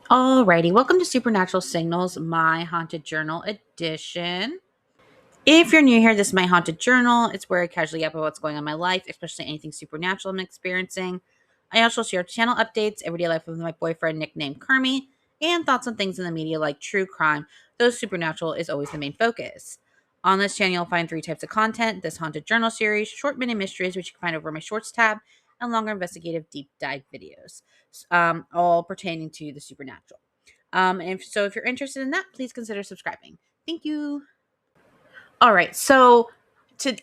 Alrighty, welcome to Supernatural Signals, my haunted journal edition. If you're new here, this is my haunted journal. It's where I casually yap about what's going on in my life, especially anything supernatural I'm experiencing. I also share channel updates, everyday life with my boyfriend nicknamed Kermie, and thoughts on things in the media like true crime, though supernatural is always the main focus. On this channel, you'll find three types of content: this haunted journal series, short mini mysteries, which you can find over my shorts tab, and longer investigative deep dive videos, all pertaining to the supernatural. If you're interested in that, please consider subscribing. Thank you. All right. So to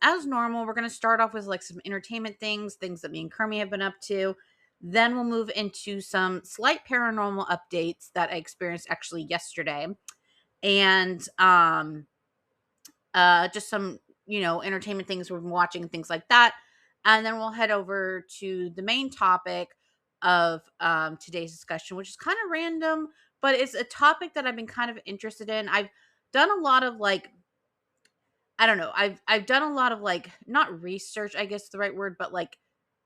as normal, we're gonna start off with like some entertainment things that me and Kermie have been up to. Then we'll move into some slight paranormal updates that I experienced actually yesterday. And just some, entertainment things we've been watching and things like that. And then we'll head over to the main topic of today's discussion, which is kind of random, but it's a topic that I've been kind of interested in. I've done a lot of like I don't know. I've done a lot of like not research, I guess the right word, but like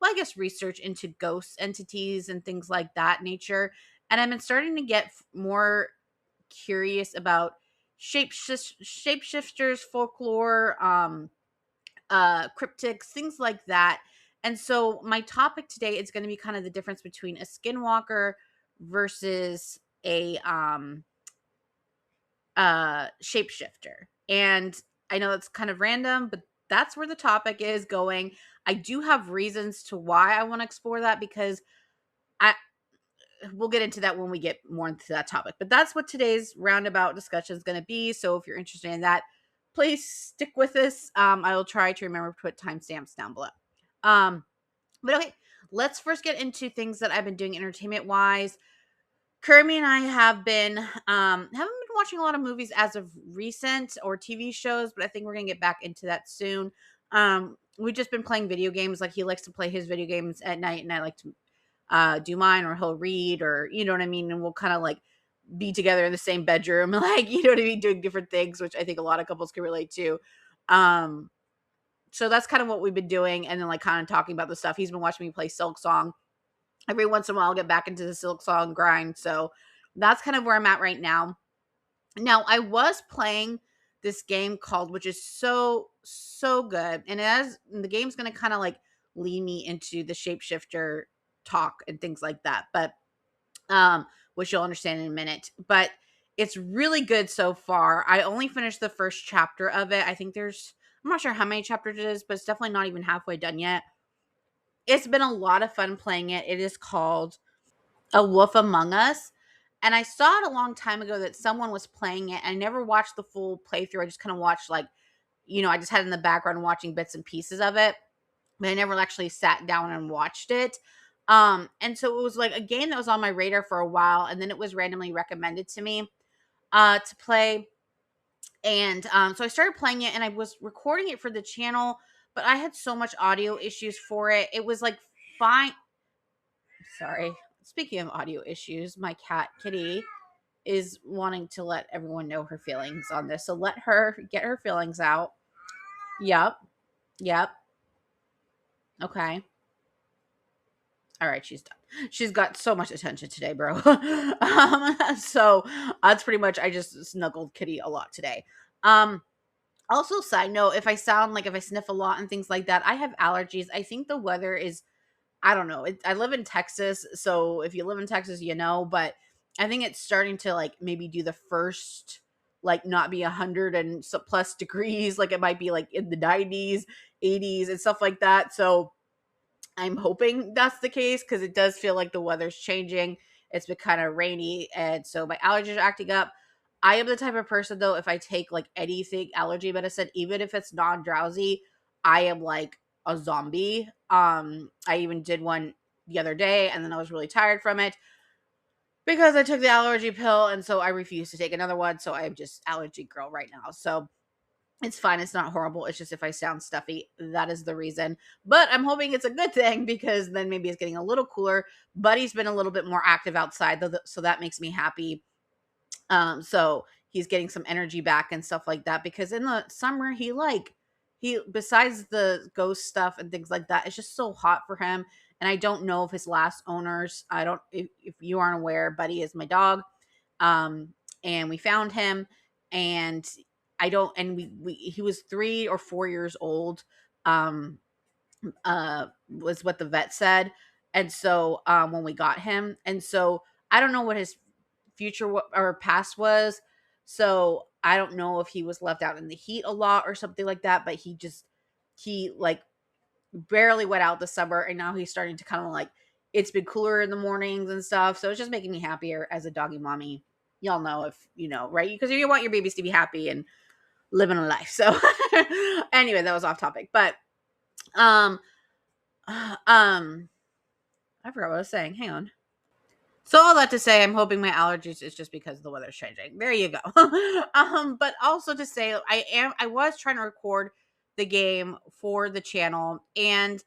I guess research into ghost entities and things like that nature. And I've been starting to get more curious about shapeshifters, folklore, cryptids, things like that. And so my topic today is going to be kind of the difference between a skinwalker versus a shapeshifter. And I know it's kind of random, but that's where the topic is going. I do have reasons to why I want to explore that because I we'll get into that when we get more into that topic. But that's what today's roundabout discussion is going to be. So if you're interested in that, please stick with us. I will try to remember to put timestamps down below. But okay, let's first get into things that I've been doing entertainment wise. Kermie and I haven't been watching a lot of movies as of recent or TV shows, but I think we're gonna get back into that soon. We've just been playing video games. Like he likes to play his video games at night, and I like to do mine, or he'll read, or you know what I mean. And we'll kind of like be together in the same bedroom, like you know what I mean, doing different things, which I think a lot of couples can relate to. Um, so that's kind of what we've been doing, and then like kind of talking about the stuff. He's been watching me play Silk Song every once in a while. I'll get back into the Silk Song grind. So that's kind of where I'm at right now. Now, I was playing this game called, which is so good, and the game's going to kind of like lead me into the shapeshifter talk and things like that, but which you'll understand in a minute. But it's really good so far. I only finished the first chapter of it. I think I'm not sure how many chapters it is, but it's definitely not even halfway done yet. It's been a lot of fun playing it. It is called A Wolf Among Us. And I saw it a long time ago that someone was playing it. I never watched the full playthrough. I just kind of watched like, I just had it in the background watching bits and pieces of it. But I never actually sat down and watched it. And so it was like a game that was on my radar for a while, and then it was randomly recommended to me to play. And so I started playing it, and I was recording it for the channel, but I had so much audio issues for it. It was like fine. Sorry. Speaking of audio issues, my cat Kitty is wanting to let everyone know her feelings on this. So let her get her feelings out. Yep. Yep. Okay. All right, she's done. She's got so much attention today, bro. So that's pretty much. I just snuggled Kitty a lot today. Also, side note: if I sniff a lot and things like that, I have allergies. I think the weather is. I don't know. I live in Texas, so if you live in Texas, you know. But I think it's starting to like maybe do the first like not be 100 and plus degrees. Like it might be like in the 90s, 80s, and stuff like that. So I'm hoping that's the case because it does feel like the weather's changing. It's been kind of rainy, and so my allergies are acting up. I am the type of person though, if I take like anything allergy medicine, even if it's non-drowsy, I am like a zombie. I even did one the other day, and then I was really tired from it because I took the allergy pill, and so I refuse to take another one. So I'm just allergy girl right now. So it's fine. It's not horrible. It's just if I sound stuffy, that is the reason. But I'm hoping it's a good thing because then maybe it's getting a little cooler. Buddy's been a little bit more active outside, though, so that makes me happy. So he's getting some energy back and stuff like that because in the summer he besides the ghost stuff and things like that, it's just so hot for him. and I don't know if his last owners, I don't, if you aren't aware, Buddy is my dog. Um, and we found him, and I don't, and he was 3 or 4 years old. Um, was what the vet said. And so when we got him, and so I don't know what his future or past was. So I don't know if he was left out in the heat a lot or something like that, but he like barely went out this summer, and now he's starting to kind of like, it's been cooler in the mornings and stuff. So it's just making me happier as a doggy mommy. Y'all know, if you know, right? Because you want your babies to be happy and living a life. So anyway, that was off topic. But um um I forgot what I was saying. Hang on. So all that to say, I'm hoping my allergies is just because the weather's changing. There you go. But also to say, I was trying to record the game for the channel, and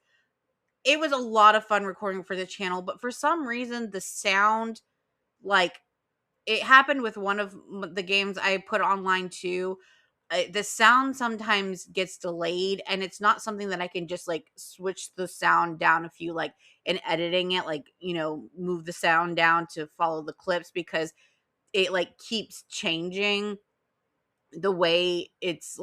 it was a lot of fun recording for the channel, but for some reason the sound, like, it happened with one of the games I put online too. The sound sometimes gets delayed, and it's not something that I can just like switch the sound down a few, like in editing it, like, move the sound down to follow the clips, because it like keeps changing the way it's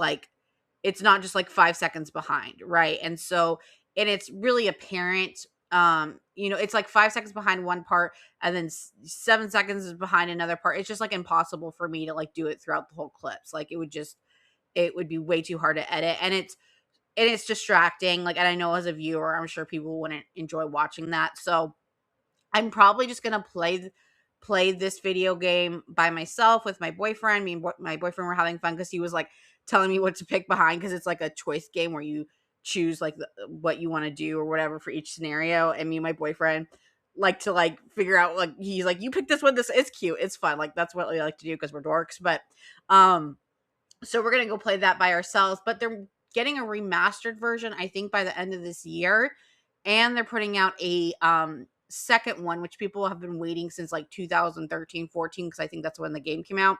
not just like 5 seconds behind, right? And so, and it's really apparent. It's like 5 seconds behind one part, and then 7 seconds is behind another part. It's just like impossible for me to like do it throughout the whole clips. Like it would be way too hard to edit, and it's distracting. Like, and I know as a viewer, I'm sure people wouldn't enjoy watching that. So I'm probably just gonna play this video game by myself with my boyfriend. Me and my boyfriend were having fun because he was like telling me what to pick behind, because it's like a choice game where you choose like what you want to do or whatever for each scenario. And me and my boyfriend like to like figure out, like, he's like, you pick this one. This is cute. It's fun. Like, that's what we like to do because we're dorks. But so we're gonna go play that by ourselves. But they're getting a remastered version, I think, by the end of this year, and they're putting out a second one, which people have been waiting since like 2013, 14, because I think that's when the game came out.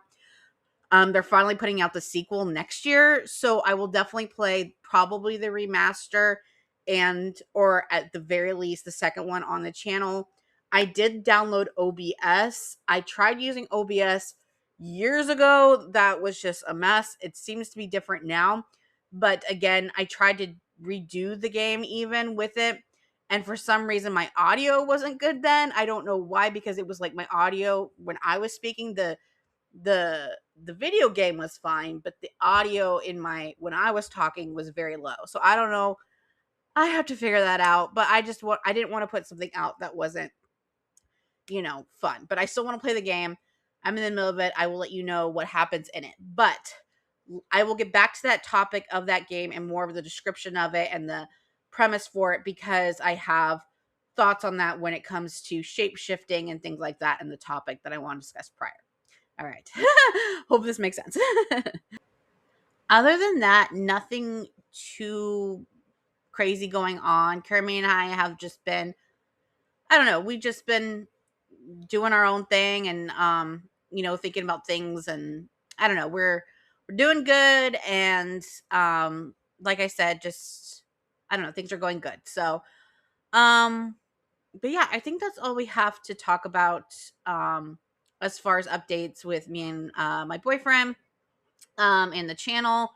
They're finally putting out the sequel next year, so I will definitely play probably the remaster, and or at the very least the second one on the channel. I did download OBS. I tried using OBS years ago. That was just a mess. It seems to be different now, but again, I tried to redo the game even with it, and for some reason my audio wasn't good then. I don't know why, because it was like my audio when I was speaking, the the video game was fine, but the audio in my when I was talking was very low. So I don't know. I have to figure that out. But I didn't want to put something out that wasn't, fun. But I still want to play the game. I'm in the middle of it. I will let you know what happens in it. But I will get back to that topic of that game and more of the description of it and the premise for it, because I have thoughts on that when it comes to shape shifting and things like that, and the topic that I want to discuss prior. All right. Hope this makes sense. Other than that, nothing too crazy going on. Kermie and I have just been, I don't know, we've just been doing our own thing, and thinking about things, and I don't know, we're doing good, and like I said, just I don't know, things are going good. So, but yeah, I think that's all we have to talk about as far as updates with me and my boyfriend and the channel.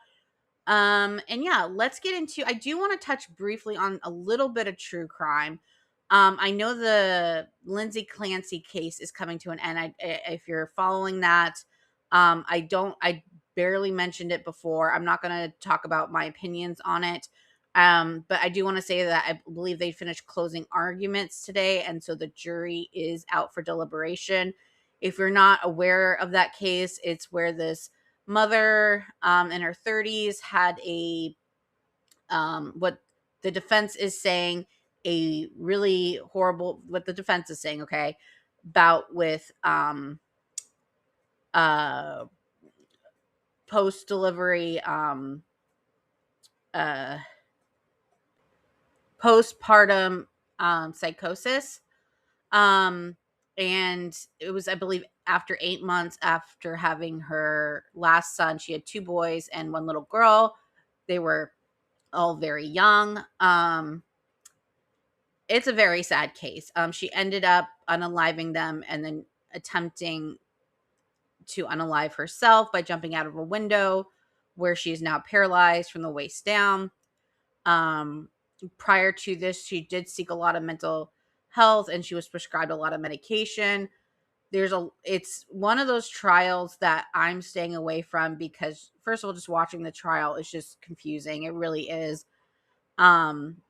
And yeah, let's get into, I do want to touch briefly on a little bit of true crime. I know the Lindsay Clancy case is coming to an end. If you're following that, I barely mentioned it before. I'm not going to talk about my opinions on it. But I do want to say that I believe they finished closing arguments today, and so the jury is out for deliberation. If you're not aware of that case, it's where this mother in her 30s had a what the defense is saying, a really horrible, what the defense is saying, okay, bout with uh post delivery uh postpartum psychosis. um and it was, I believe, after 8 months after having her last son. She had two boys and one little girl. They were all very young. it's a very sad case. She ended up unaliving them and then attempting to unalive herself by jumping out of a window, where she is now paralyzed from the waist down. Um, Prior to this, she did seek a lot of mental health and she was prescribed a lot of medication. It's one of those trials that I'm staying away from because, first of all, just watching the trial is just confusing. It really is. Um,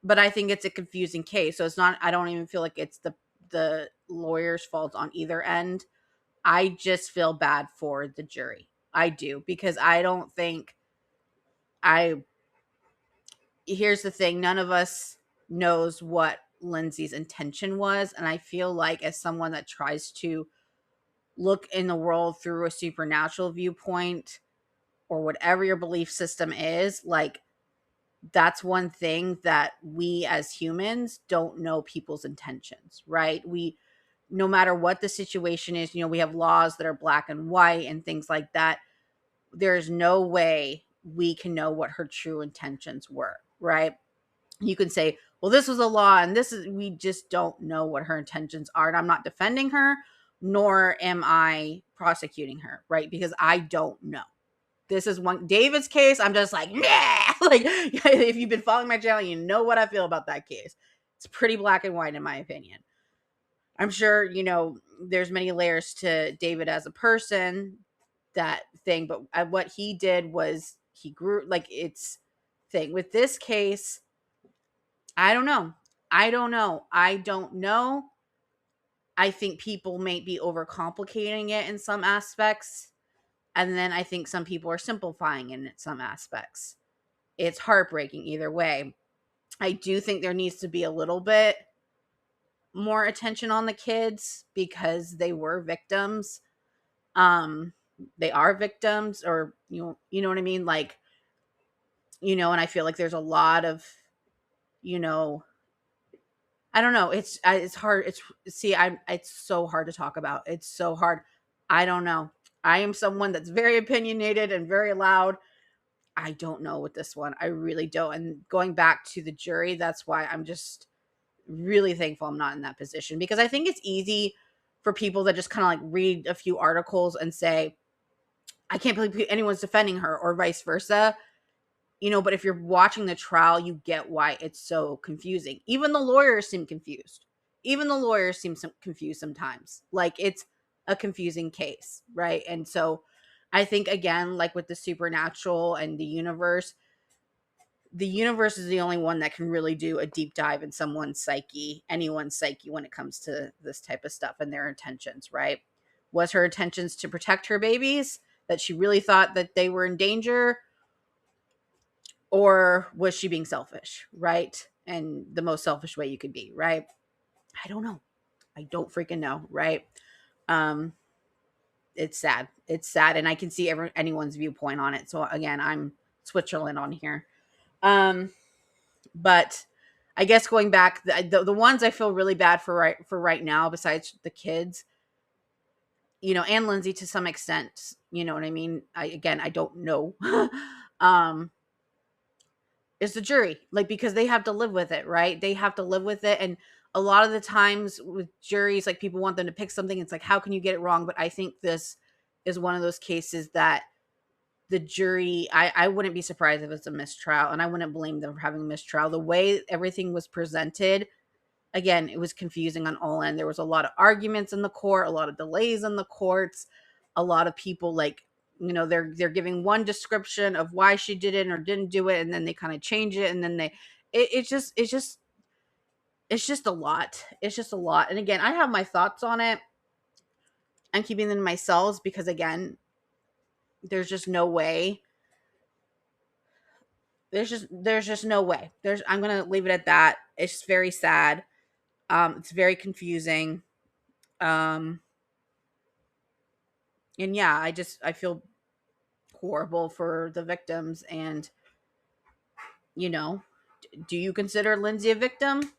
but I think it's a confusing case. So it's not, I don't even feel like it's the lawyer's fault on either end. I just feel bad for the jury. I do, because I don't think I here's the thing, none of us knows what Lindsay's intention was, and I feel like, as someone that tries to look in the world through a supernatural viewpoint, or whatever your belief system is, like, that's one thing that we as humans don't know people's intentions, right? We No matter what the situation is, we have laws that are black and white and things like that. There's no way we can know what her true intentions were, right? You can say, well, this was a law and we just don't know what her intentions are. And I'm not defending her, nor am I prosecuting her, right? Because I don't know. This is one David's case. I'm just like, nah. Like, if you've been following my channel, you know what I feel about that case. It's pretty black and white, in my opinion. I'm sure, there's many layers to David as a person, that thing, but what he did was he grew, like, it's thing. With this case, I don't know. I don't know. I don't know. I think people may be overcomplicating it in some aspects. And then I think some people are simplifying it in some aspects. It's heartbreaking either way. I do think there needs to be a little bit more attention on the kids because they were victims. They are victims, or you know what I mean? Like, and I feel like there's a lot of, I don't know. It's hard. It's so hard to talk about. It's so hard. I don't know. I am someone that's very opinionated and very loud. I don't know with this one. I really don't. And going back to the jury, that's why I'm just really thankful I'm not in that position, because I think it's easy for people that just kind of like read a few articles and say, I can't believe anyone's defending her, or vice versa. But if you're watching the trial, you get why it's so confusing. Even the lawyers seem confused. Confused sometimes. Like, it's a confusing case, right? And so I think, again, like with the supernatural and the universe is the only one that can really do a deep dive in anyone's psyche, when it comes to this type of stuff and their intentions, right? Was her intentions to protect her babies, that she really thought that they were in danger? Or was she being selfish, right? And the most selfish way you could be, right? I don't know. I don't freaking know, right? Um, it's sad. It's sad, and I can see anyone's viewpoint on it. So again, I'm Switzerland on here. But I guess going back, the ones I feel really bad for right now, besides the kids, and Lindsay to some extent, you know what I mean? I don't know. um, is the jury, like, because they have to live with it, right? They have to live with it. And a lot of the times with juries, like, people want them to pick something. It's like, how can you get it wrong? But I think this is one of those cases that the jury, I wouldn't be surprised if it's a mistrial, and I wouldn't blame them for having a mistrial. The way everything was presented, again, it was confusing on all ends. There was a lot of arguments in the court, a lot of delays in the courts, a lot of people, like, they're giving one description of why she did it or didn't do it, and then they kind of change it, and then it's just a lot. It's just a lot. And again, I have my thoughts on it. I'm keeping them to myself because, again, there's just no way. There's just no way. I'm gonna leave it at that. It's very sad. It's very confusing. Um, and yeah, I feel horrible for the victims. And you know, do you consider Lindsay a victim?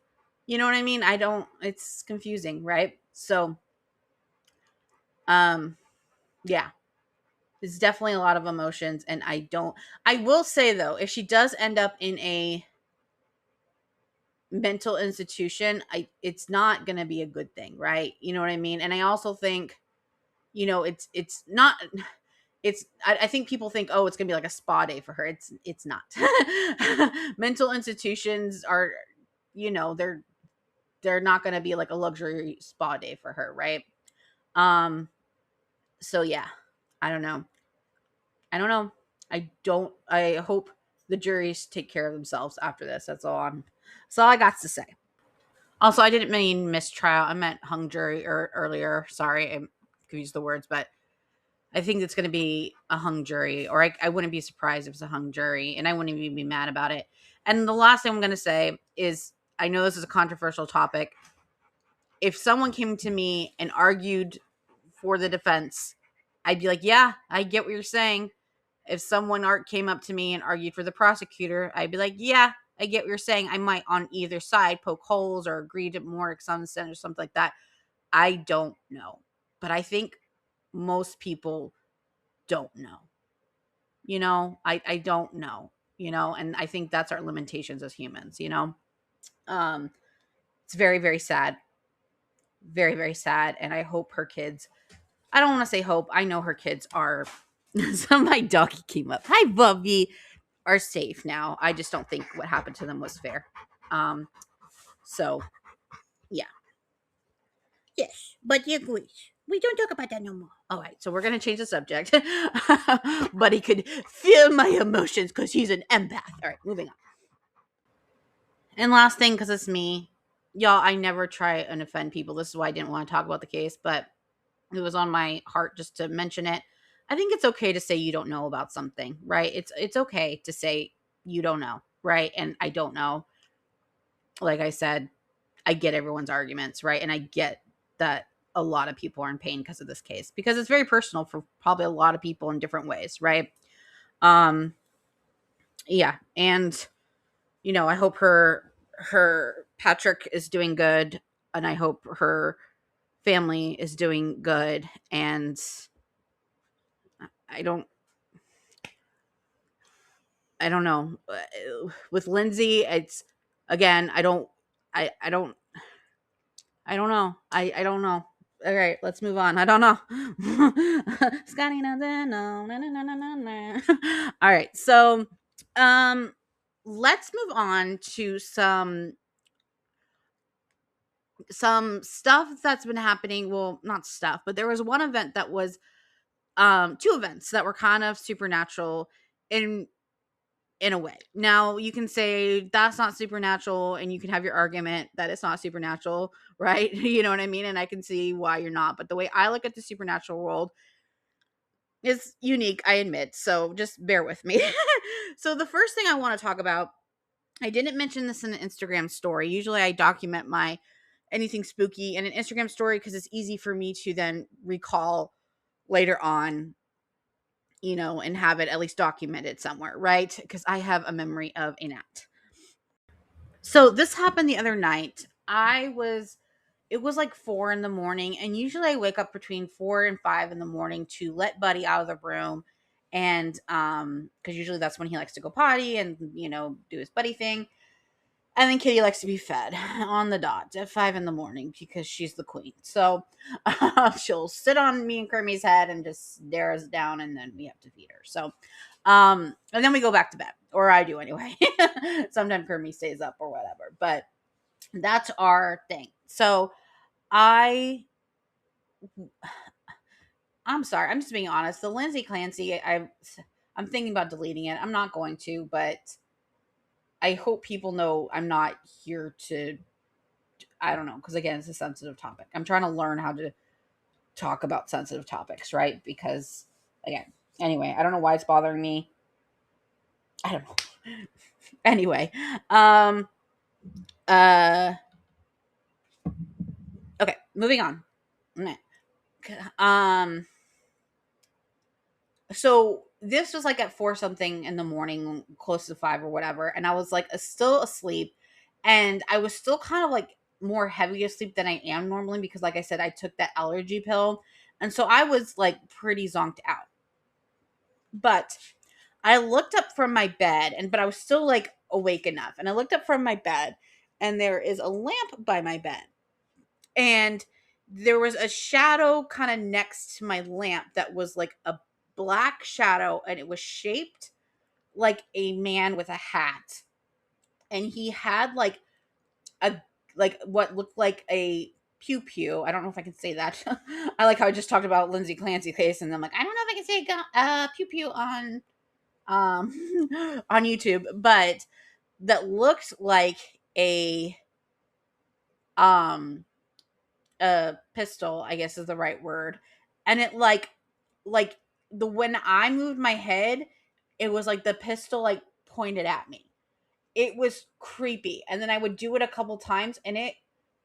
You know what I mean? I don't. It's confusing, right? So, um, yeah, it's definitely a lot of emotions, and I will say, though, if she does end up in a mental institution, it's not going to be a good thing, right? You know what I mean? And I also think, it's not, I think people think, oh, it's gonna be like a spa day for her. It's not. Mental institutions are, they're not gonna be like a luxury spa day for her, right? Um, so yeah, I don't know. I don't know. I hope the juries take care of themselves after this. That's all I got to say. Also, I didn't mean mistrial. I meant hung jury earlier. Sorry, I confused the words, but I think it's going to be a hung jury, or I wouldn't be surprised if it's a hung jury, and I wouldn't even be mad about it. And the last thing I'm going to say is, I know this is a controversial topic. If someone came to me and argued for the defense, I'd be like, yeah, I get what you're saying. If someone came up to me and argued for the prosecutor, I'd be like, yeah, I get what you're saying. I might on either side poke holes or agree to more to some extent or something like that. I don't know. But I think most people don't know. I don't know, and I think that's our limitations as humans. Um, it's very, very sad. Very, very sad. And I hope her kids, I don't want to say hope, I know her kids are, so my doggy came up. Hi, Bubby. Are safe now. I just don't think what happened to them was fair. Um, so yeah. Yes, but you wish. We don't talk about that no more. All right, so we're gonna change the subject. But he could feel my emotions because he's an empath. All right, moving on. And last thing, because it's me, y'all, I never try and offend people. This is why I didn't want to talk about the case, but it was on my heart just to mention it. I think it's okay to say you don't know about something, right? It's okay to say you don't know, right? And I don't know. Like I said, I get everyone's arguments, right? And I get that a lot of people are in pain because of this case, because it's very personal for probably a lot of people in different ways, right? Um, yeah, and I hope her Patrick is doing good, and I hope her family is doing good. And I don't I don't know. With Lindsay, it's again, I don't know. I don't know. All right, let's move on. I don't know. Scotty doesn't know. Na, na, na, na, na, na. All right, so um, let's move on to some stuff that's been happening. Well, not stuff, but there was one event that was two events that were kind of supernatural in a way. Now, you can say that's not supernatural, and you can have your argument that it's not supernatural, right? You know what I mean? And I can see why you're not. But the way I look at the supernatural world is unique, I admit. So just bear with me. So the first thing I want to talk about, I didn't mention this in an Instagram story. Usually I document my anything spooky in an Instagram story because it's easy for me to then recall later on, and have it at least documented somewhere, right? Because I have a memory of a gnat. So this happened the other night. It was like 4 in the morning, and usually I wake up between 4 and 5 in the morning to let Buddy out of the room, and because usually that's when he likes to go potty and do his buddy thing. And then Kitty likes to be fed on the dot at 5 in the morning because she's the queen. So she'll sit on me and Kermie's head and just stare us down, and then we have to feed her. So, and then we go back to bed, or I do anyway. Sometimes Kermie stays up or whatever, but that's our thing. So I, I'm sorry, I'm just being honest. The Lindsay Clancy, I'm thinking about deleting it. I'm not going to, but I hope people know I'm not here to, I don't know, because again, it's a sensitive topic. I'm trying to learn how to talk about sensitive topics, right? Because again, anyway, I don't know why it's bothering me. I don't know. Anyway, uh, okay, moving on. Um, so this was like at 4 something in the morning, close to 5 or whatever, and I was like still asleep, and I was still kind of like more heavy asleep than I am normally because, like I said, I took that allergy pill, and so I was like pretty zonked out. But I looked up from my bed, but I was still like awake enough, and I looked up from my bed, and there is a lamp by my bed. And there was a shadow kind of next to my lamp that was like a black shadow, and it was shaped like a man with a hat. And he had a like what looked like a pew pew. I don't know if I can say that. I like how I just talked about Lindsay Clancy case, and I'm like, I don't know if I can say pew pew on on YouTube, but that looked like a um pistol, I guess is the right word. And it like the when I moved my head, it was like the pistol like pointed at me. It was creepy. And then I would do it a couple times and it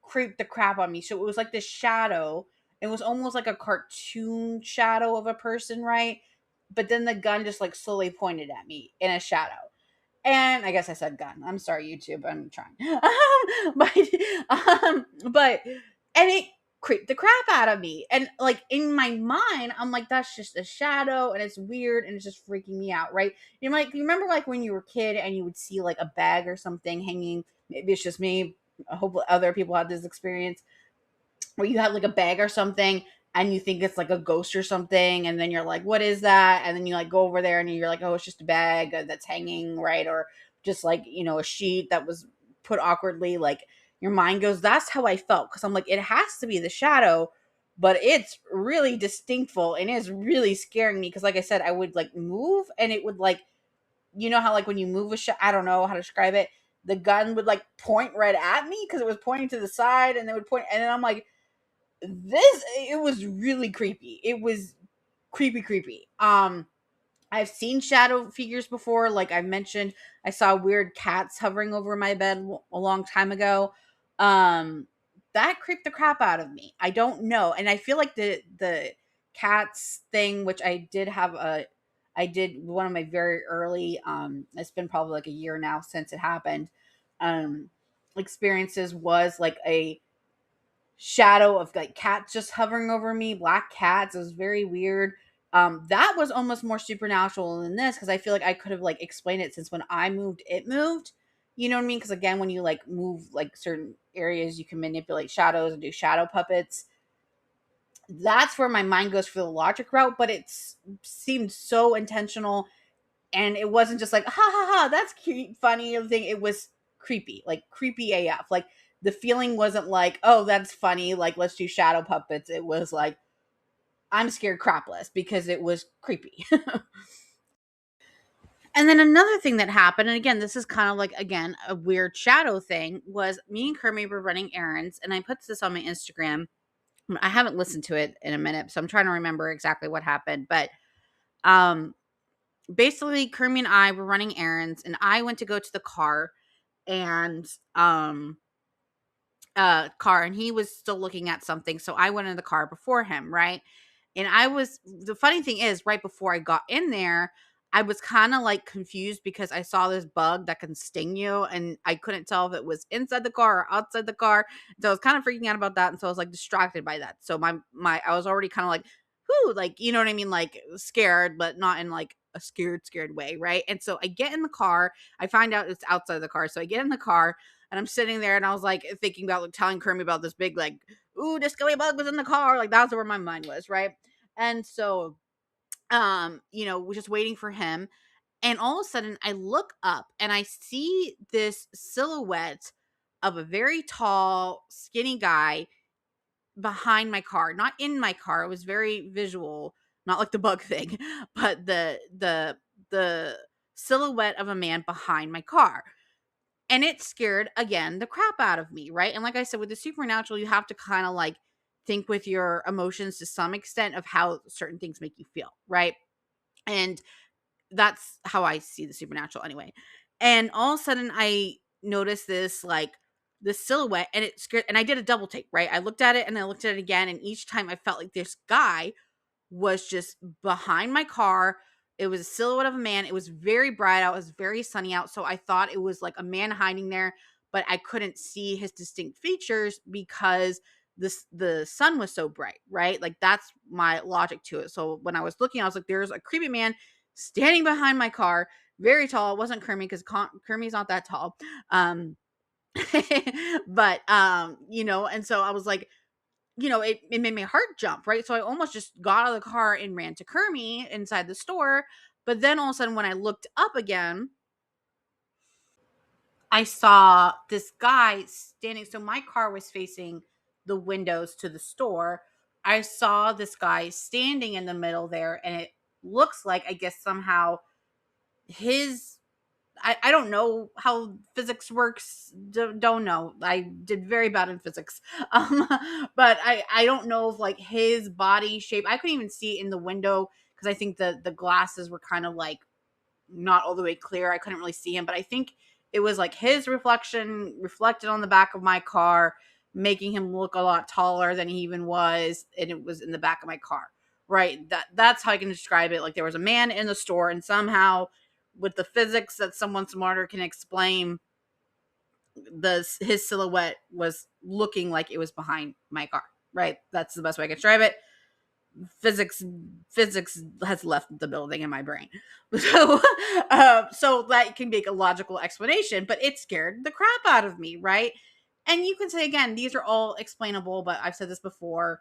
creeped the crap on me. So it was like this shadow. It was almost like a cartoon shadow of a person, right? But then the gun just like slowly pointed at me in a shadow. And I guess I said gun. I'm sorry, YouTube. I'm trying. But and it creeped the crap out of me. And like in my mind, I'm like, that's just a shadow, and it's weird, and it's just freaking me out, right? You remember like when you were a kid and you would see like a bag or something hanging. Maybe it's just me. I hope other people had this experience where you have like a bag or something and you think it's like a ghost or something, and then you're like, what is that? And then you like go over there and you're like, oh, it's just a bag that's hanging, right? Or just like, a sheet that was put awkwardly. Like your mind goes, that's how I felt, because I'm like, it has to be the shadow, but it's really distinctful and it's really scaring me, because like I said, I would like move and it would like, how like when you move I don't know how to describe it, the gun would like point right at me because it was pointing to the side, and it would point, and then I'm like, it was really creepy. It was creepy. I've seen shadow figures before. Like I mentioned, I saw weird cats hovering over my bed a long time ago. Um, that creeped the crap out of me. I don't know. And I feel like the cats thing, which I did one of my very early, it's been probably like a year now since it happened, um, experiences, was like a shadow of like cats just hovering over me, black cats. It was very weird. That was almost more supernatural than this, because I feel like I could have like explained it, since when I moved, it moved. You know what I mean? Because again, when you like move like certain areas, you can manipulate shadows and do shadow puppets. That's where my mind goes for the logic route, but it seemed so intentional, and it wasn't just like ha ha ha, that's cute, funny thing. It was creepy, like creepy AF. Like the feeling wasn't like, oh, that's funny, like let's do shadow puppets. It was like, I'm scared crapless, because it was creepy. And then another thing that happened, and again, this is kind of like, again, a weird shadow thing, was me and Kermie were running errands, and I put this on my Instagram. I haven't listened to it in a minute, so I'm trying to remember exactly what happened. But um basically, Kermie and I were running errands, and I went to go to the and um car, and he was still looking at something, so I went in the car before him, right? And the funny thing is, right before I got in there, I was kind of like confused, because I saw this bug that can sting you, and I couldn't tell if it was inside the car or outside the car. So I was kind of freaking out about that, and so I was like distracted by that. So my I was already kind of like, whoo, like, you know what I mean, like scared, but not in like a scared way, right? And so I get in the car, I find out it's outside the car, so I get in the car, and I'm sitting there, and I was like thinking about like telling Kermie about this big, like, ooh, this skelly bug was in the car. Like that's where my mind was, right? And so, we're just waiting for him. And all of a sudden I look up and I see this silhouette of a very tall, skinny guy behind my car, not in my car. It was very visual, not like the bug thing, but the silhouette of a man behind my car. And it scared, again, the crap out of me, right? And like I said, with the supernatural, you have to kind of like think with your emotions to some extent of how certain things make you feel, right? And that's how I see the supernatural anyway. And all of a sudden I noticed this silhouette, and it scared, and I did a double take, right? I looked at it and I looked at it again, and each time I felt like this guy was just behind my car. It was a silhouette of a man. It was very bright out. It was very sunny out. So I thought it was like a man hiding there, but I couldn't see his distinct features because the sun was so bright, right? Like that's my logic to it. So when I was looking, I was like, there's a creepy man standing behind my car, very tall. It wasn't Kermie, because Kermie's not that tall. Um, But and so I was like, it made my heart jump, right? So I almost just got out of the car and ran to Kermie inside the store. But then all of a sudden, when I looked up again, I saw this guy standing. So my car was facing the windows to the store. I saw this guy standing in the middle there, and it looks like, I guess, somehow his I don't know how physics works. Don't know. I did very bad in physics. Um, but I don't know if like his body shape. I couldn't even see it in the window because I think the glasses were kind of like not all the way clear. I couldn't really see him, but I think it was like his reflection reflected on the back of my car, making him look a lot taller than he even was, and it was in the back of my car. Right? That's how I can describe it. Like there was a man in the store, and somehow with the physics that someone smarter can explain, his silhouette was looking like it was behind my car. Right? That's the best way I can describe it. physics physics has left the building in my brain. So that can make a logical explanation, but it scared the crap out of me, right? And you can say again, these are all explainable, but I've said this before,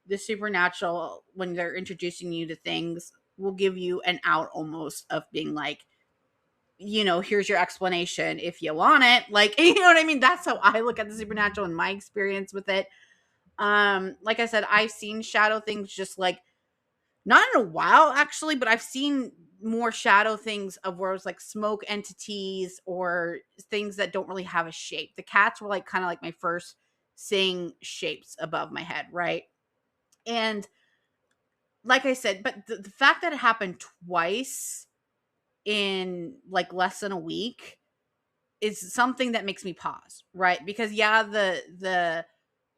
the supernatural, when they're introducing you to things, will give you an out almost of being like, here's your explanation if you want it. Like, you know what I mean? That's how I look at the supernatural in my experience with it. Like I said, I've seen shadow things just like not in a while actually, but I've seen more shadow things of where it's like smoke entities or things that don't really have a shape. The cats were like kind of like my first seeing shapes above my head, right? And like I said, but the fact that it happened twice in like less than a week is something that makes me pause, right? Because yeah, the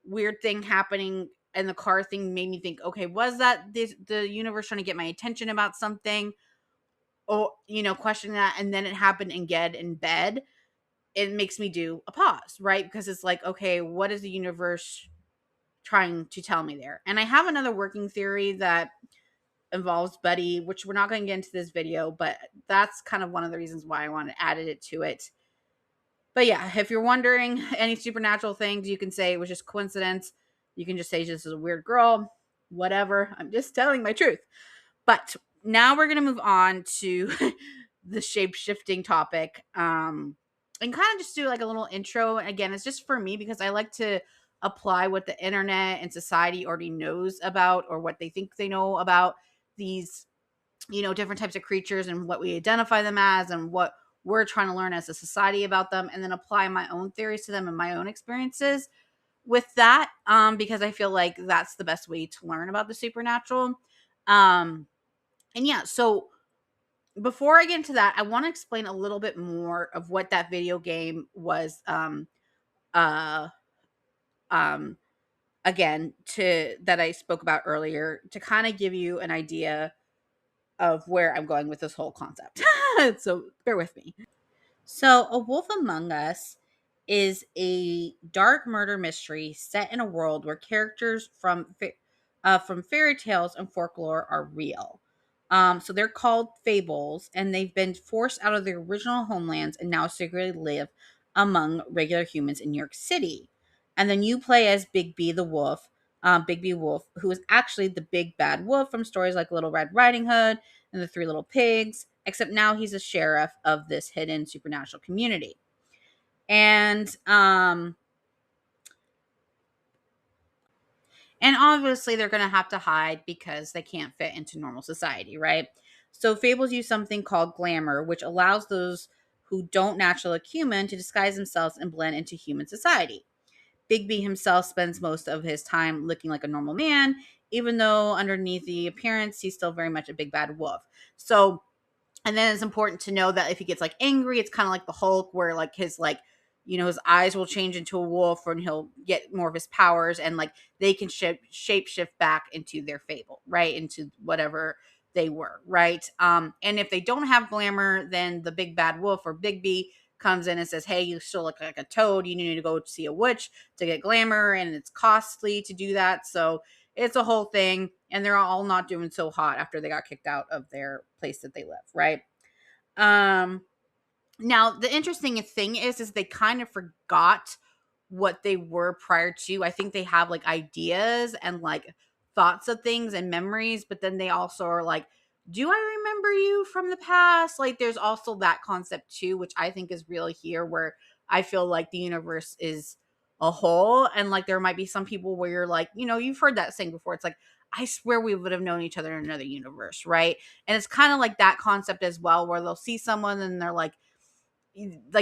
weird thing happening and the car thing made me think, okay, was that the universe trying to get my attention about something? Or, questioning that, and then it happened again in bed. It makes me do a pause, right? Because it's like, okay, what is the universe trying to tell me there? And I have another working theory that involves Buddy, which we're not going to get into this video, but that's kind of one of the reasons why I wanted to add it to it. But yeah, if you're wondering any supernatural things, you can say it was just coincidence. You can just say this is a weird girl, whatever. I'm just telling my truth. But now we're going to move on to the shape shifting topic. And kind of just do like a little intro. Again, it's just for me because I like to apply what the internet and society already knows about, or what they think they know about these, different types of creatures and what we identify them as and what we're trying to learn as a society about them, and then apply my own theories to them and my own experiences with that, because I feel like that's the best way to learn about the supernatural. And yeah, so before I get into that, I want to explain a little bit more of what that video game was. Uh, um, Again, to that I spoke about earlier, to kind of give you an idea of where I'm going with this whole concept. So bear with me. So, A Wolf Among Us is a dark murder mystery set in a world where characters from fairy tales and folklore are real. So they're called fables, and they've been forced out of their original homelands and now secretly live among regular humans in New York City. And then you play as Big B Wolf, who is actually the big bad wolf from stories like Little Red Riding Hood and the Three Little Pigs, except now he's a sheriff of this hidden supernatural community. And and obviously they're going to have to hide because they can't fit into normal society, right? So fables use something called glamour, which allows those who don't naturally look human to disguise themselves and blend into human society. Bigby himself spends most of his time looking like a normal man, even though underneath the appearance, he's still very much a big bad wolf. So, and then it's important to know that if he gets like angry, it's kind of like the Hulk, where like his eyes will change into a wolf, and he'll get more of his powers, and like they can shape shift back into their fable, right? Into whatever they were, right? And if they don't have glamour, then the big bad wolf or Bigby comes in and says, hey, you still look like a toad. You need to go see a witch to get glamour, and it's costly to do that. So it's a whole thing, and they're all not doing so hot after they got kicked out of their place that they live, right? Um, Now, the interesting thing is they kind of forgot what they were prior to. I think they have like ideas and like thoughts of things and memories, but then they also are like, do I remember you from the past? Like, there's also that concept too, which I think is real here, where I feel like the universe is a whole. And like, there might be some people where you're like, you've heard that saying before. It's like, I swear we would have known each other in another universe, right? And it's kind of like that concept as well, where they'll see someone and they're like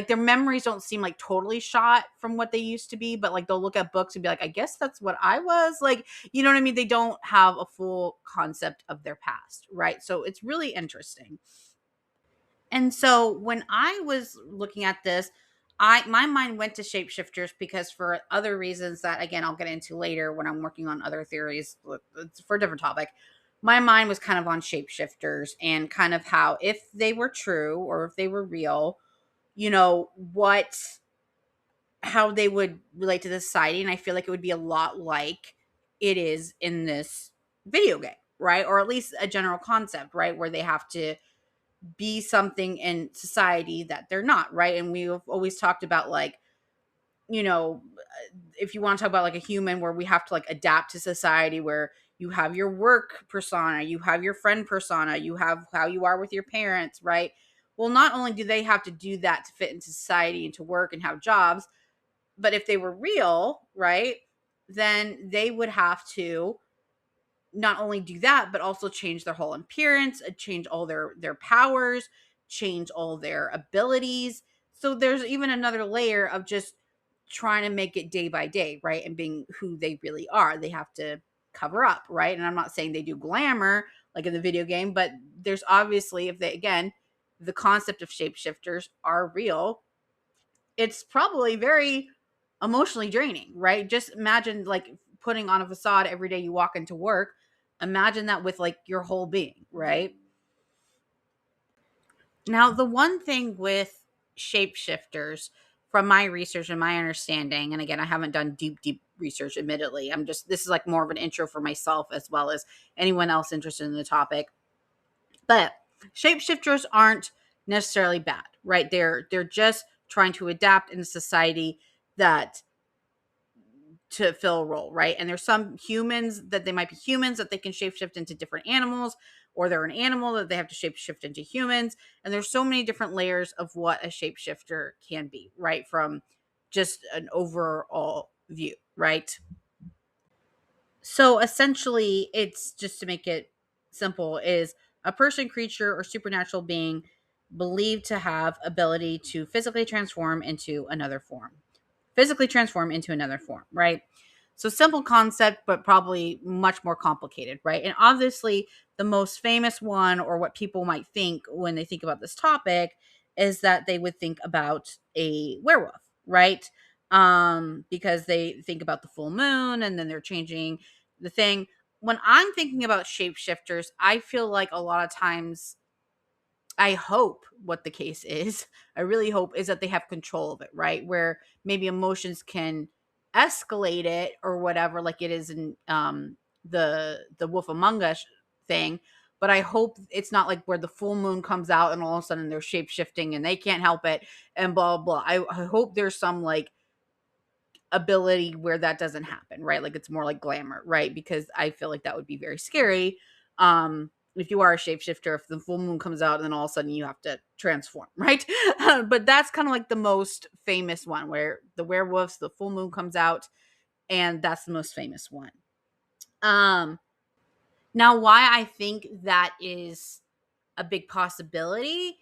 their memories don't seem like totally shot from what they used to be, but like they'll look at books and be like, I guess that's what I was like, you know what I mean? They don't have a full concept of their past, right? So it's really interesting. And so when I was looking at this, my mind went to shapeshifters because for other reasons that again I'll get into later when I'm working on other theories for a different topic. My mind was kind of on shapeshifters and kind of how if they were true or if they were real, what how they would relate to the society. And I feel like it would be a lot like it is in this video game, right? Or at least a general concept, right? Where they have to be something in society that they're not, right? And we've always talked about like, you know, if you want to talk about like a human where we have to like adapt to society, where you have your work persona, you have your friend persona, you have how you are with your parents, right? Well, not only do they have to do that to fit into society and to work and have jobs, but if they were real, right, then they would have to not only do that, but also change their whole appearance, change all their powers, change all their abilities. So there's even another layer of just trying to make it day by day, right? And being who they really are. They have to cover up, right? And I'm not saying they do glamour like in the video game, but there's obviously, if they again, the concept of shapeshifters are real, it's probably very emotionally draining, right? Just imagine like putting on a facade every day you walk into work. Imagine that with like your whole being, right? Now, the one thing with shapeshifters, from my research and my understanding, and again, I haven't done deep research, admittedly. I'm just, this is like more of an intro for myself as well as anyone else interested in the topic. But shapeshifters aren't necessarily bad, right? They're just trying to adapt in a society that to fill a role, right? And there's some humans that they might be humans that they can shapeshift into different animals, or they're an animal that they have to shapeshift into humans. And there's so many different layers of what a shapeshifter can be, right? From just an overall view, right? So essentially, it's just to make it simple, is a person, creature, or supernatural being believed to have ability to physically transform into another form, right? So simple concept, but probably much more complicated, right? And obviously, the most famous one, or what people might think when they think about this topic, is that they would think about a werewolf, right? Because they think about the full moon and then they're changing the thing. When I'm thinking about shapeshifters, I feel like a lot of times I hope what the case is, I really hope is that they have control of it, right? Where maybe emotions can escalate it or whatever, like it is in the Wolf Among Us thing. But I hope it's not like where the full moon comes out and all of a sudden they're shape shifting and they can't help it and blah blah. I hope there's some like ability where that doesn't happen, right? Like it's more like glamour, right? Because I feel like that would be very scary. If you are a shapeshifter, if the full moon comes out and then all of a sudden you have to transform, right? But that's kind of like the most famous one where the werewolves, the full moon comes out, and that's the most famous one. Um, Now, why I think that is a big possibility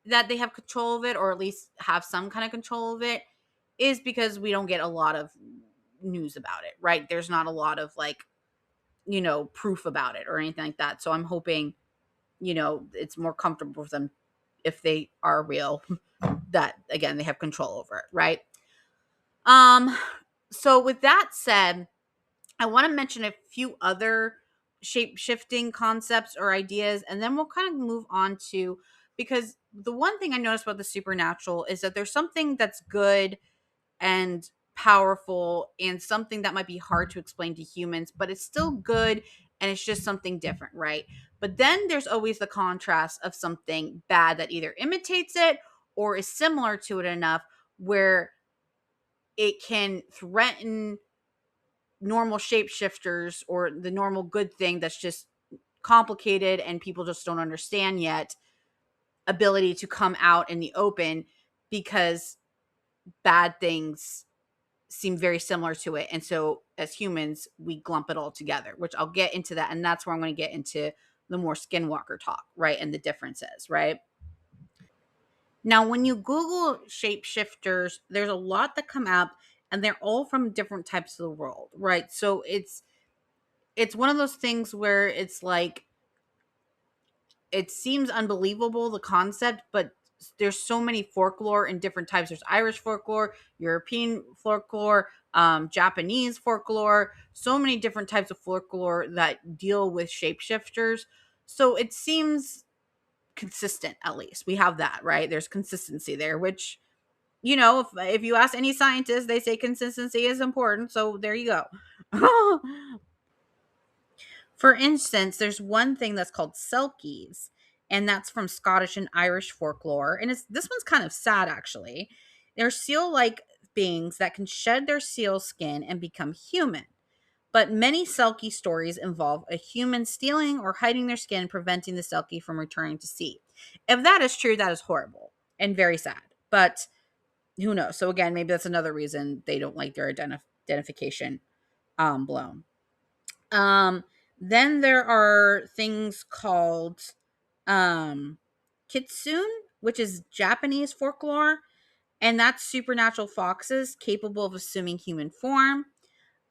that they have control of it, or at least have some kind of control of it, is because we don't get a lot of news about it, right? There's not a lot of like, proof about it or anything like that. So I'm hoping, it's more comfortable for them if they are real, that again, they have control over it, right? Um, so with that said, I want to mention a few other shape shifting concepts or ideas, and then we'll kind of move on to, because the one thing I noticed about the supernatural is that there's something that's good and powerful and something that might be hard to explain to humans, but it's still good and it's just something different, right? But then there's always the contrast of something bad that either imitates it or is similar to it enough where it can threaten normal shapeshifters or the normal good thing that's just complicated and people just don't understand yet, ability to come out in the open, because bad things seem very similar to it. And so as humans, we glump it all together, which I'll get into that. And that's where I'm going to get into the more Skinwalker talk, right? And the differences, right? Now, when you Google shapeshifters, there's a lot that come up and they're all from different types of the world, right? So it's one of those things where it's like it seems unbelievable, the concept, but there's so many folklore in different types. There's Irish folklore, European folklore, Japanese folklore, so many different types of folklore that deal with shapeshifters. So it seems consistent, at least. We have that, right? There's consistency there, which, if you ask any scientist, they say consistency is important. So there you go. For instance, there's one thing that's called selkies, and that's from Scottish and Irish folklore. And this one's kind of sad, actually. They're seal-like beings that can shed their seal skin and become human. But many selkie stories involve a human stealing or hiding their skin, preventing the selkie from returning to sea. If that is true, that is horrible and very sad. But who knows? So again, maybe that's another reason they don't like their identification blown. Um, then there are things called kitsune, which is Japanese folklore, and that's supernatural foxes capable of assuming human form.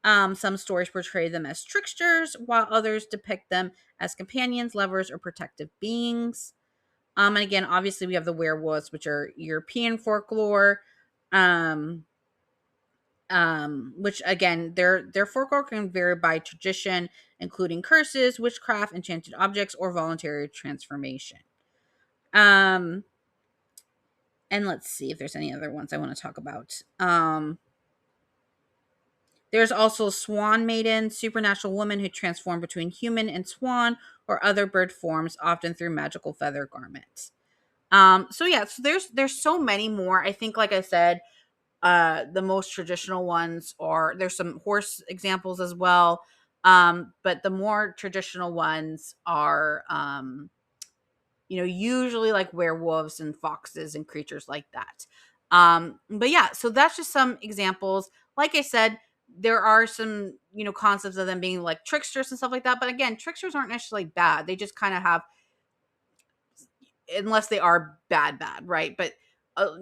Some stories portray them as tricksters, while others depict them as companions, lovers, or protective beings. And again, obviously, we have the werewolves, which are European folklore. Um, which again, their folklore can vary by tradition, including curses, witchcraft, enchanted objects, or voluntary transformation. Um, and let's see if there's any other ones I want to talk about. There's also swan maiden, supernatural woman who transform between human and swan or other bird forms, often through magical feather garments. So yeah, so there's so many more. I think, like I said, the most traditional ones are, there's some horse examples as well. But the more traditional ones are, usually like werewolves and foxes and creatures like that. But yeah, so that's just some examples. Like I said, there are some, concepts of them being like tricksters and stuff like that. But again, tricksters aren't necessarily bad. They just kind of have, unless they are bad, right? But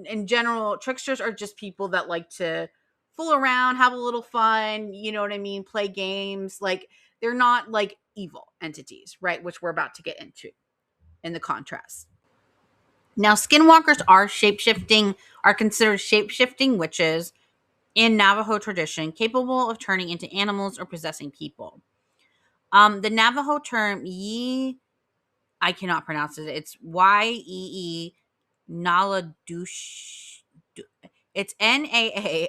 in general, tricksters are just people that like to fool around, have a little fun, you know what I mean, play games. Like, they're not like evil entities, right? Which we're about to get into in the contrast. Now, skinwalkers are considered shape-shifting witches in Navajo tradition, capable of turning into animals or possessing people. The Navajo term I cannot pronounce it. It's Yee Naladush. It's Naaldloshii,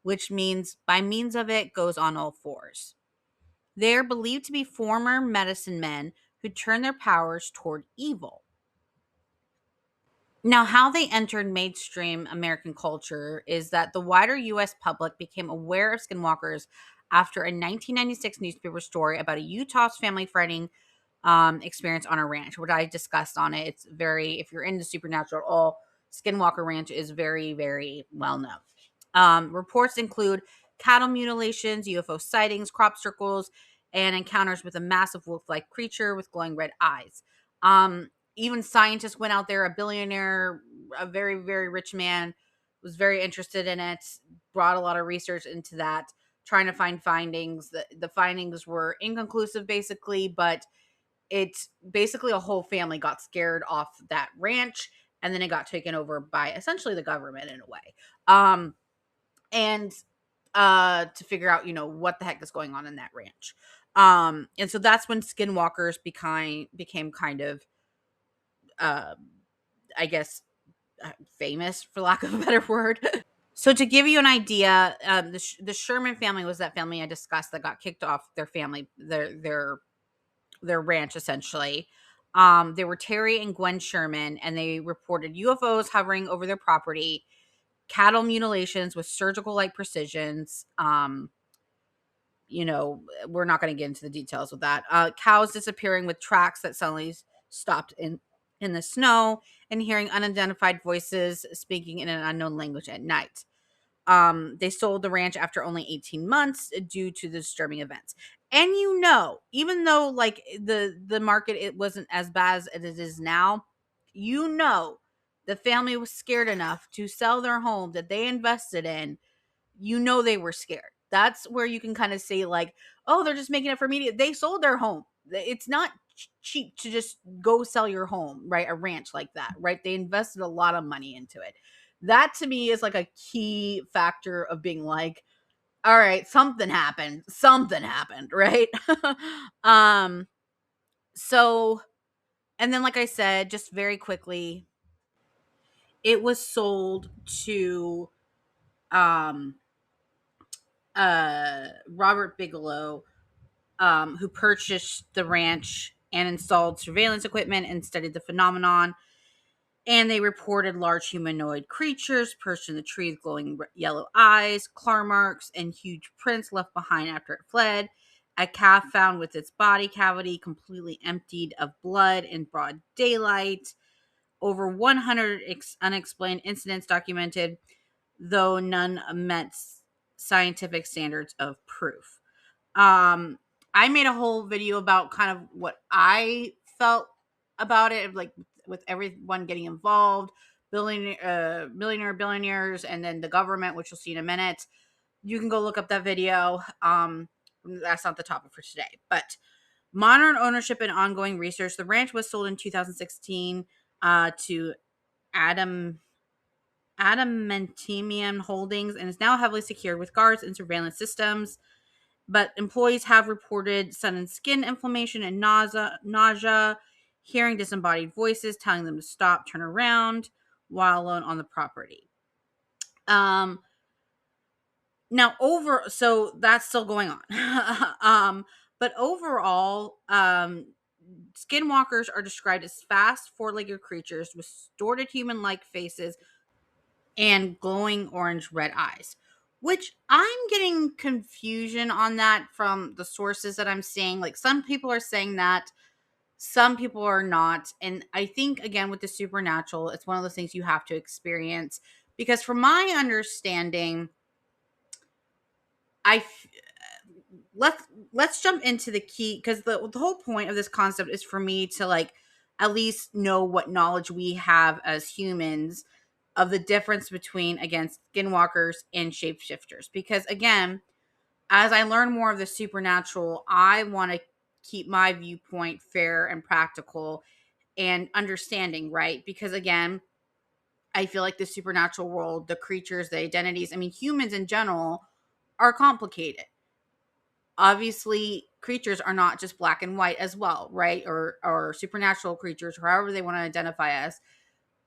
which means by means of it goes on all fours. They are believed to be former medicine men who turn their powers toward evil. Now, how they entered mainstream American culture is that the wider US public became aware of skinwalkers after a 1996 newspaper story about a Utah's family frighting experience on a ranch, which I discussed on it. It's very, if you're into supernatural at all, Skinwalker Ranch is very, very well known. Reports include cattle mutilations, UFO sightings, crop circles, and encounters with a massive wolf-like creature with glowing red eyes. Even scientists went out there. A billionaire, a very, very rich man, was very interested in it, brought a lot of research into that, trying to find findings. The findings were inconclusive, basically, but it's basically a whole family got scared off that ranch, and then it got taken over by essentially the government in a way. And to figure out, what the heck is going on in that ranch. And so that's when skinwalkers became kind of, uh, I guess, famous, for lack of a better word. So to give you an idea, the Sherman family was that family I discussed that got kicked off their family, their ranch, essentially. They were Terry and Gwen Sherman, and they reported UFOs hovering over their property, cattle mutilations with surgical like precisions. We're not going to get into the details with that. Cows disappearing with tracks that suddenly stopped in the snow, and hearing unidentified voices speaking in an unknown language at night. They sold the ranch after only 18 months due to the disturbing events. And even though like the market it wasn't as bad as it is now, the family was scared enough to sell their home that they invested in. They were scared. That's where you can kind of say like, oh, they're just making it for media. They sold their home. It's not cheap to just go sell your home, right? A ranch like that, right? They invested a lot of money into it. That to me is like a key factor of being like, all right, something happened, right? um so and then like I said, just very quickly, it was sold to um Robert Bigelow, who purchased the ranch and installed surveillance equipment and studied the phenomenon. And they reported large humanoid creatures perched in the trees, glowing yellow eyes, claw marks, and huge prints left behind after it fled. A calf found with its body cavity completely emptied of blood in broad daylight. Over 100 unexplained incidents documented, though none met scientific standards of proof. Um, I made a whole video about kind of what I felt about it, like with everyone getting involved, millionaire, billionaires, and then the government, which you'll see in a minute. You can go look up that video. That's not the topic for today, but modern ownership and ongoing research. The ranch was sold in 2016 to Adam Adamantium Holdings and is now heavily secured with guards and surveillance systems. But employees have reported sudden skin inflammation and nausea, hearing disembodied voices telling them to stop, turn around while alone on the property. Um, so that's still going on. But overall, skinwalkers are described as fast, four-legged creatures with distorted human-like faces and glowing orange red eyes, which I'm getting confusion on that from the sources that I'm seeing. Like some people are saying that, some people are not. And I think again with the supernatural, it's one of those things you have to experience, because from my understanding, I let's let's jump into the key, because the whole point of this concept is for me to like at least know what knowledge we have as humans of the difference between, again, skinwalkers and shapeshifters. Because again, as I learn more of the supernatural, I want to keep my viewpoint fair and practical and understanding, right? Because again, I feel like the supernatural world, the creatures, the identities, I mean, humans in general are complicated. Obviously, creatures are not just black and white as well, right? Or supernatural creatures, or however they want to identify as,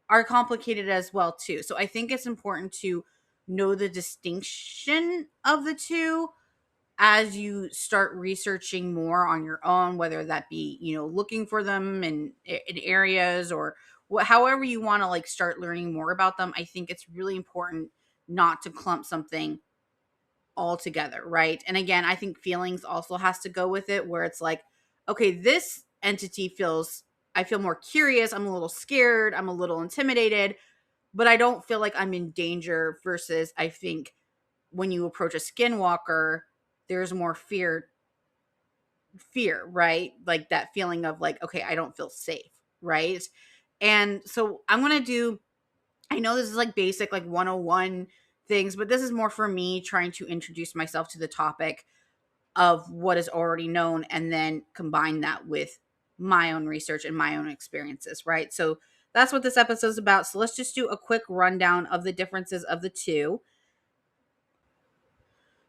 are complicated as well too. So I think it's important to know the distinction of the two as you start researching more on your own, whether that be, looking for them in areas, or however you want to like start learning more about them. I think it's really important not to clump something all together, right? And again, I think feelings also has to go with it, where it's like, okay, this entity feels, I feel more curious, I'm a little scared, I'm a little intimidated, but I don't feel like I'm in danger. Versus I think when you approach a skinwalker, there's more fear, right? Like that feeling of like, okay, I don't feel safe, right? And so I'm going to do, I know this is like basic, like 101 things, but this is more for me trying to introduce myself to the topic of what is already known, and then combine that with my own research and my own experiences, right? So that's what this episode is about. So let's just do a quick rundown of the differences of the two.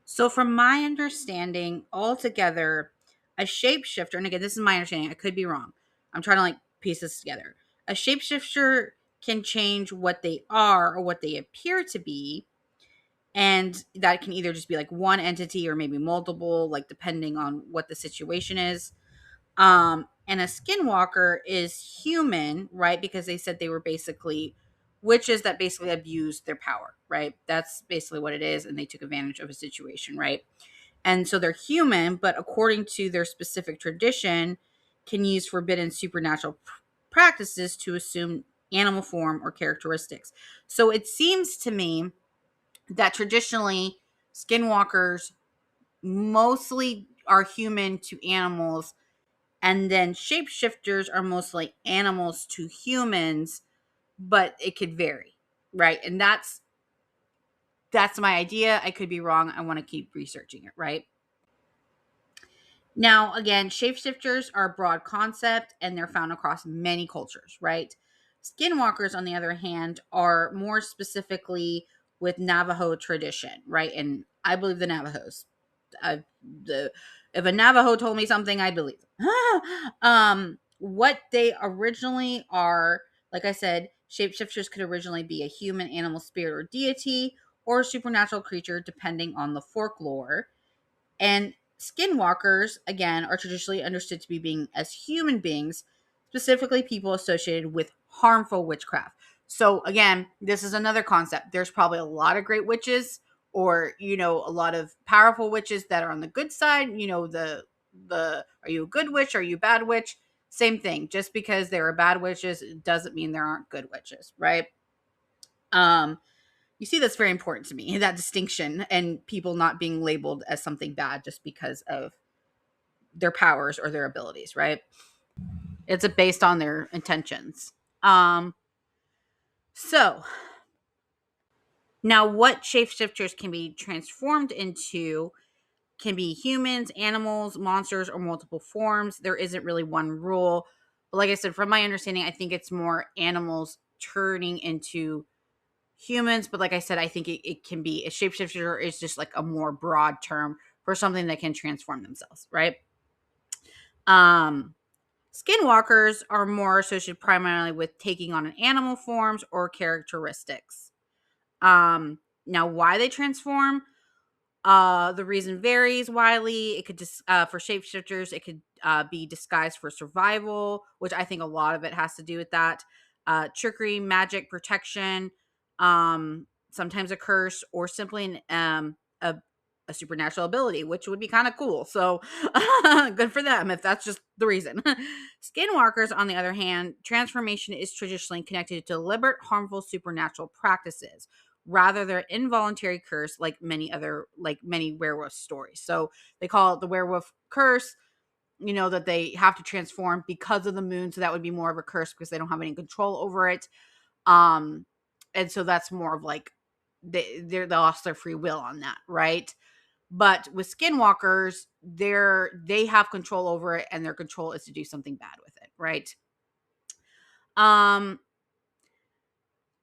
So, from my understanding, altogether, a shapeshifter, and again, this is my understanding, I could be wrong. I'm trying to like piece this together. A shapeshifter can change what they are or what they appear to be. And that can either just be like one entity or maybe multiple, like depending on what the situation is. And a skinwalker is human, right? Because they said they were basically witches that basically abused their power, right? That's basically what it is. And they took advantage of a situation, right? And so they're human, but according to their specific tradition, can use forbidden supernatural practices to assume animal form or characteristics. So it seems to me that traditionally skinwalkers mostly are human to animals, and then shapeshifters are mostly animals to humans, but it could vary, right? And that's my idea. I could be wrong. I want to keep researching it, right? Now, again, shapeshifters are a broad concept and they're found across many cultures, right? Skinwalkers, on the other hand, are more specifically with Navajo tradition, right? And I believe the Navajos. I, the If a Navajo told me something, I believe them. What they originally are, like I said, shapeshifters could originally be a human, animal, spirit, or deity, or a supernatural creature, depending on the folklore. And skinwalkers, again, are traditionally understood to be being as human beings, specifically people associated with harmful witchcraft. So again, this is another concept. There's probably a lot of great witches, or a lot of powerful witches that are on the good side. The are you a good witch? Are you a bad witch? Same thing. Just because there are bad witches, it doesn't mean there aren't good witches, right? Um, you see, that's very important to me, that distinction, and people not being labeled as something bad just because of their powers or their abilities, right? It's based on their intentions. So now what shapeshifters can be transformed into can be humans, animals, monsters, or multiple forms. There isn't really one rule. But like I said, from my understanding, I think it's more animals turning into humans. But like I said, I think it can be a shapeshifter is just like a more broad term for something that can transform themselves, right? Um, Skinwalkers are more associated primarily with taking on an animal forms or characteristics. Now, why they transform? The reason varies widely. It could just for shapeshifters, it could be disguised for survival, which I think a lot of it has to do with that. Trickery, magic, protection, sometimes a curse, or simply a supernatural ability, which would be kind of cool. So good for them if that's just the reason. Skinwalkers, on the other hand, transformation is traditionally connected to deliberate, harmful supernatural practices rather their involuntary curse, like many werewolf stories. So they call it the werewolf curse, that they have to transform because of the moon. So that would be more of a curse because they don't have any control over it. um and so that's more of like they lost their free will on that, right? But with skinwalkers, they have control over it, and their control is to do something bad with it, right? um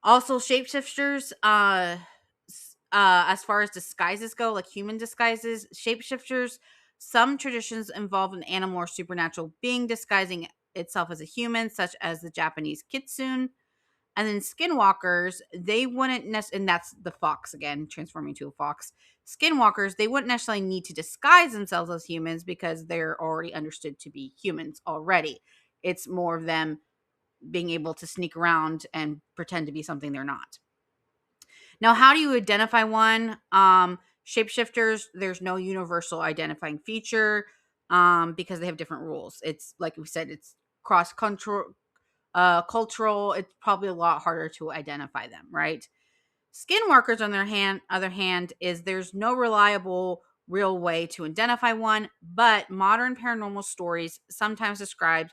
Also, shapeshifters, as far as disguises go, like human disguises, shapeshifters, some traditions involve an animal or supernatural being disguising itself as a human, such as the Japanese kitsune. And then skinwalkers, they wouldn't and that's the fox again, transforming to a fox. Skinwalkers, they wouldn't necessarily need to disguise themselves as humans because they're already understood to be humans already. It's more of them being able to sneak around and pretend to be something they're not. Now, how do you identify one? Shapeshifters, there's no universal identifying feature because they have different rules. It's like we said, it's cross cultural. It's probably a lot harder to identify them, right? Skinwalkers, on their other hand, is there's no reliable, real way to identify one, but modern paranormal stories sometimes describe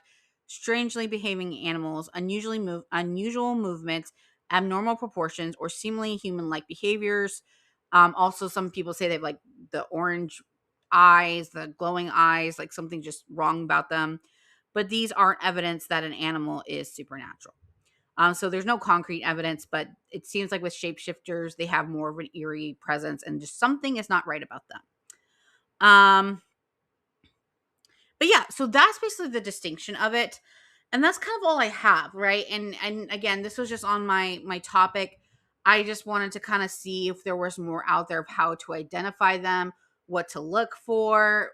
strangely behaving animals, unusual movements, abnormal proportions, or seemingly human-like behaviors. Also, some people say they have like the orange eyes, the glowing eyes, like something just wrong about them. But these aren't evidence that an animal is supernatural. So there's no concrete evidence, but it seems like with shapeshifters, they have more of an eerie presence and just something is not right about them. But yeah, so that's basically the distinction of it. And that's kind of all I have, right? And again, this was just on my topic. I just wanted to kind of see if there was more out there of how to identify them, what to look for.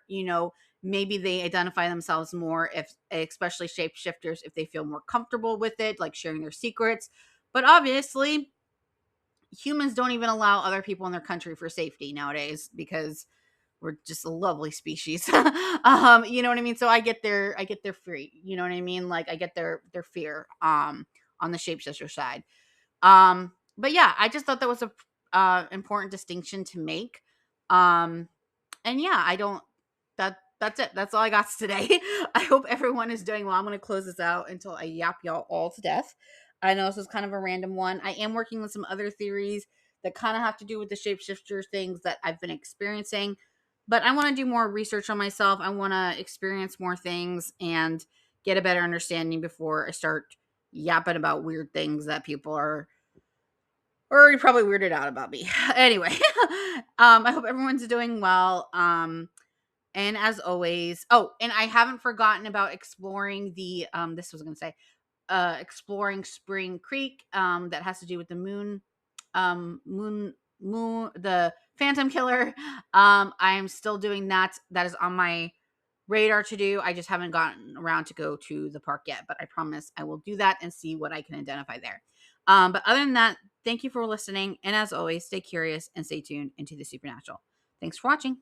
maybe they identify themselves more, if especially shapeshifters, if they feel more comfortable with it, like sharing their secrets. But obviously, humans don't even allow other people in their country for safety nowadays because we're just a lovely species. You know what I mean? So I get their fear, you know what I mean? Like I get their fear on the shapeshifter side. But yeah, I just thought that was a important distinction to make. Um and yeah, I don't that's it. That's all I got today. I hope everyone is doing well. I'm going to close this out until I yap y'all all to death. I know this is kind of a random one. I am working on some other theories that kind of have to do with the shapeshifter things that I've been experiencing, but I want to do more research on myself. I want to experience more things and get a better understanding before I start yapping about weird things that people are already probably weirded out about me. Anyway, I hope everyone's doing well. And as always, oh, and I haven't forgotten about exploring the this was going to say exploring Spring Creek, that has to do with the moon the Phantom Killer. I am still doing that. That is on my radar to do. I just haven't gotten around to go to the park yet, but I promise I will do that and see what I can identify there. But other than that, thank you for listening, and as always, stay curious and stay tuned into the supernatural. Thanks for watching.